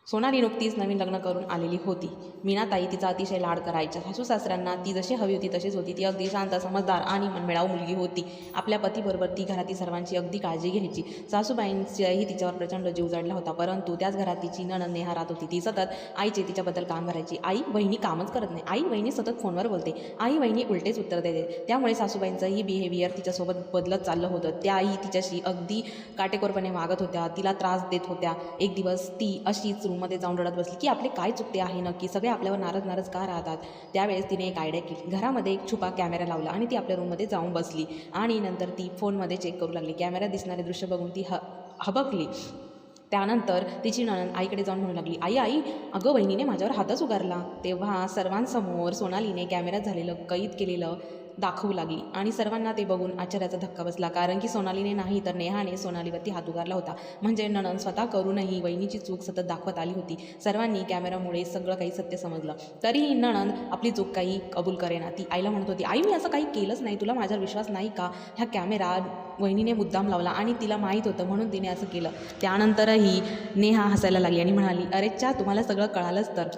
सोनाली नुकतीच नवीन लग्न करून आलेली होती. मीनाताई तिचा अतिशय लाड करायच्या. सासू सासऱ्यांना ती जशी हवी होती तशीच होती. ती अगदी शांत, समजदार आणि मनमिळाऊ मुलगी होती. आपल्या पतीबरोबर ती घरातील सर्वांची अगदी काळजी घ्यायची. सासूबाईंचाही तिच्यावर प्रचंड जीव जडला होता. परंतु त्याच घरात तिची नणंद नेहा राहत होती. ती सतत आईचे तिच्याबद्दल काम करायची. आई वहिनी कामच करत नाही, आई वहिनी सतत फोनवर बोलते, आई वहिनी उलटेच उत्तर देते. त्यामुळे सासूबाईंचंही बिहेवियर तिच्यासोबत बदलत चाललं होतं. त्याही तिच्याशी अगदी काटेकोरपणे वागत होत्या, तिला त्रास देत होत्या. एक दिवस ती अशीच रूममध्ये जाऊन रडत बसली की आपले काय चुकते आहे नक्की, सगळे आपल्यावर नाराज नाराज का राहतात. त्यावेळेस तिने एक आयडिया केली. घरामध्ये एक छुपा कॅमेरा लावला आणि ती आपल्या रूममध्ये जाऊन बसली आणि नंतर ती फोनमध्ये चेक करू लागली. कॅमेऱ्यात दिसणारे दृश्य बघून ती हबकली. त्यानंतर तिची नणंद आईकडे जाऊन म्हणू लागली, आई आई अगं वहिनीने माझ्यावर हातच उगारला. तेव्हा सर्वांसमोर सोनालीने कॅमेऱ्यात झालेलं कैद केलेलं दाखवू लागली आणि सर्वांना ते बघून आश्चर्याचा धक्का बसला. कारण की सोनालीने नाही तर नेहाने सोनालीवरती हात उगारला होता. म्हणजे नणंद स्वतः करूनही वहिनीची चूक सतत दाखवत आली होती. सर्वांनी कॅमेऱ्यामुळे सगळं काही सत्य समजलं. तरीही नणंद आपली चूक काही कबूल करेना. ती आईला म्हणत होती, आई मी असं काही केलंच नाही, तुला माझ्यावर विश्वास नाही का? ह्या कॅमेरा वहिनीने मुद्दाम लावला आणि तिला माहीत होतं म्हणून तिने असं केलं. त्यानंतरही नेहा हसायला लागली आणि म्हणाली, अरेच्चा तुम्हाला सगळं कळालंच तर.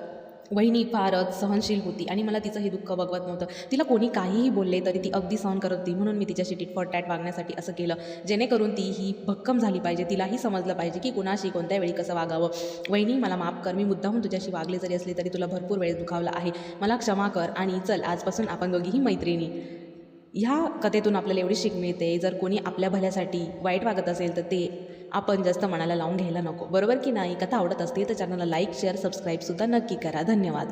वहिनी फारच सहनशील होती आणि मला तिचं हे दुःख बघवत नव्हतं. तिला कोणी काहीही बोलले तरी ती अगदी सहन करत होती. म्हणून मी तिच्याशी टिट फॉर टॅट वागण्यासाठी असं केलं, जेणेकरून ती ही भक्कम झाली पाहिजे. तिलाही समजलं पाहिजे की कुणाशी कोणत्या वेळी कसं वागावं. वहिनी मला माफ कर, मी मुद्दामून तुझ्याशी वागले जरी असले तरी तुला भरपूर वेळेस दुखावलं आहे. मला क्षमा कर आणि चल आजपासून आपण दोघीही मैत्रिणी. ह्या कथेतून आपल्याला एवढी शिक मिळते, जर कोणी आपल्या भल्यासाठी वाईट वागत असेल तर ते आपण जास्त मनाला लावून घ्यायला नको. बरोबर की नाही? कथा आवडत असते तर चॅनलला लाईक, शेअर, सबस्क्राईबसुद्धा नक्की करा. धन्यवाद.